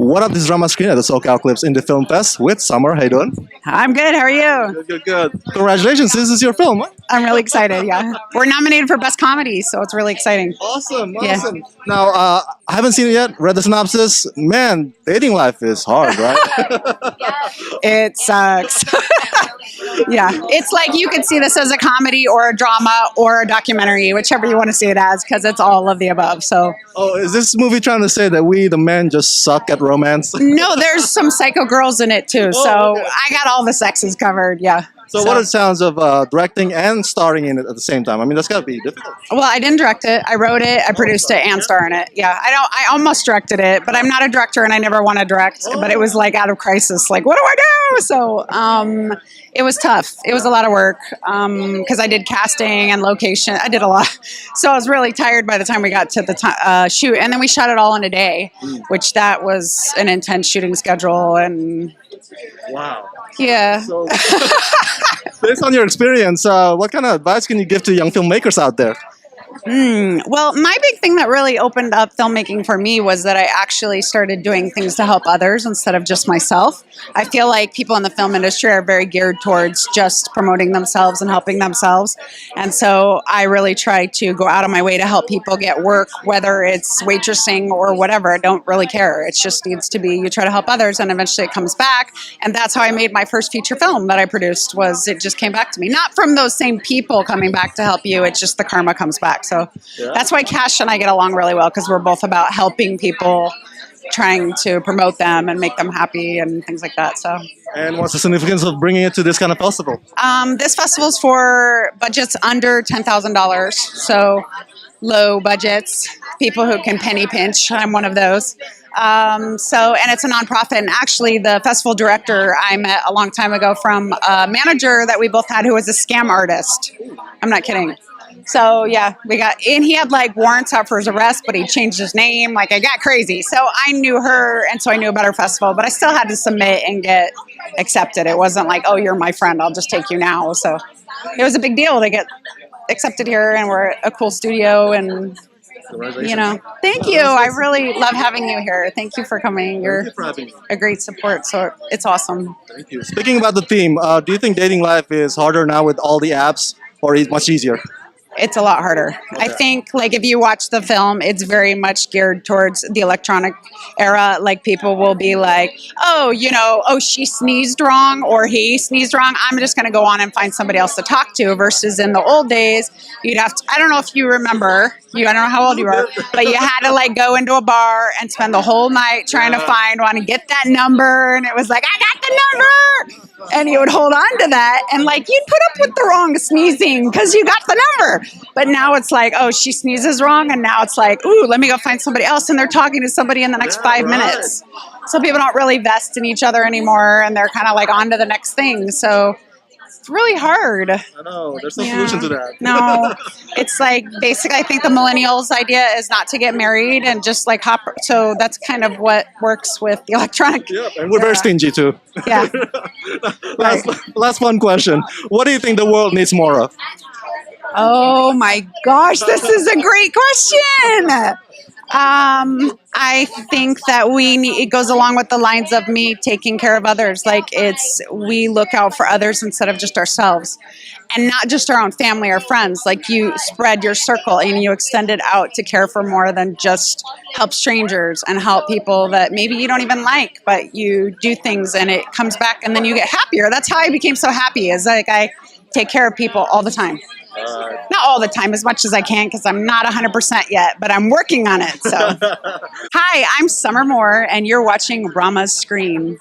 What up, this is Rama screen at the SoCal Indie Film Fest with Summer. How you doing? I'm good. How are you? Good. Congratulations, this is your film, huh? I'm really excited. Yeah, we're nominated for Best Comedy, so it's really exciting. Awesome. Yeah. Now, I haven't seen it yet. Read the synopsis. Man, dating life is hard, right? It sucks. Yeah, it's like you could see this as a comedy or a drama or a documentary, whichever you want to see it as, because it's all of the above. So, Oh, is this movie trying to say that we, the men, just suck at romance? no, there's some psycho girls in it too. So okay. I got all the sexes covered. Yeah. So what are the sounds of directing and starring in it at the same time? I mean, that's got to be difficult. Well, I didn't direct it. I wrote it, I produced it, and star in it. Yeah, I almost directed it, but I'm not a director, and I never want to direct. But it was like out of crisis. Like, what do I do? So it was tough. It was a lot of work because I did casting and location. I did a lot, so I was really tired by the time we got to the shoot, and then we shot it all in a day, which that was an intense shooting schedule. And Wow. yeah. So, based on your experience, what kind of advice can you give to young filmmakers out there? Well, my big thing that really opened up filmmaking for me was that I actually started doing things to help others instead of just myself. I feel like people in the film industry are very geared towards just promoting themselves and helping themselves. And so I really try to go out of my way to help people get work, whether it's waitressing or whatever. I don't really care. It just needs to be, you try to help others and eventually it comes back. And that's how I made my first feature film that I produced, was it just came back to me. Not from those same people coming back to help you. It's just the karma comes back. So that's why Cash and I get along really well, because we're both about helping people, trying to promote them and make them happy and things like that. So. And what's the significance of bringing it to this kind of festival? This festival's for budgets under $10,000, so low budgets, people who can penny pinch. I'm one of those. And it's a nonprofit. And actually, the festival director I met a long time ago from a manager that we both had who was a scam artist. I'm not kidding. So yeah, and he had like warrants out for his arrest, but he changed his name. Like, I got crazy. So I knew her, and so I knew about her festival, but I still had to submit and get accepted. It wasn't like, oh, you're my friend, I'll just take you now. So it was a big deal to get accepted here, and we're at a cool studio, and thank you. I really love having you here. Thank you for coming. You're a great support, so it's awesome. Thank you. Speaking about the theme, do you think dating life is harder now with all the apps, or is it much easier? It's a lot harder. Okay. I think, like, if you watch the film, it's very much geared towards the electronic era. Like, people will be like, oh, she sneezed wrong or he sneezed wrong. I'm just going to go on and find somebody else to talk to. Versus in the old days, you'd have to, I don't know if you remember, I don't know how old you are, but you had to like go into a bar and spend the whole night trying to find one and get that number. And it was like, I got the number. And you would hold on to that. And like, you'd put up with the wrong sneezing because you got the number. But now it's like, oh, she sneezes wrong. And now it's like, ooh, let me go find somebody else. And they're talking to somebody in the next 5 minutes. So people don't really vest in each other anymore. And they're kind of like on to the next thing. So it's really hard. I know. There's no solution to that. No. It's like, basically, I think the millennials' idea is not to get married and just like hop. So that's kind of what works with the electronic. Yeah, and we're very stingy too. Yeah. Last fun question. What do you think the world needs more of? Oh my gosh, this is a great question. I think that it goes along with the lines of me taking care of others. Like, we look out for others instead of just ourselves, and not just our own family or friends. Like, you spread your circle and you extend it out to care for more than just help strangers and help people that maybe you don't even like, but you do things and it comes back and then you get happier. That's how I became so happy, is like, I take care of people all the time. Not all the time, as much as I can, because I'm not 100% yet, but I'm working on it. So, hi, I'm Summer Moore, and you're watching Rama's Screen.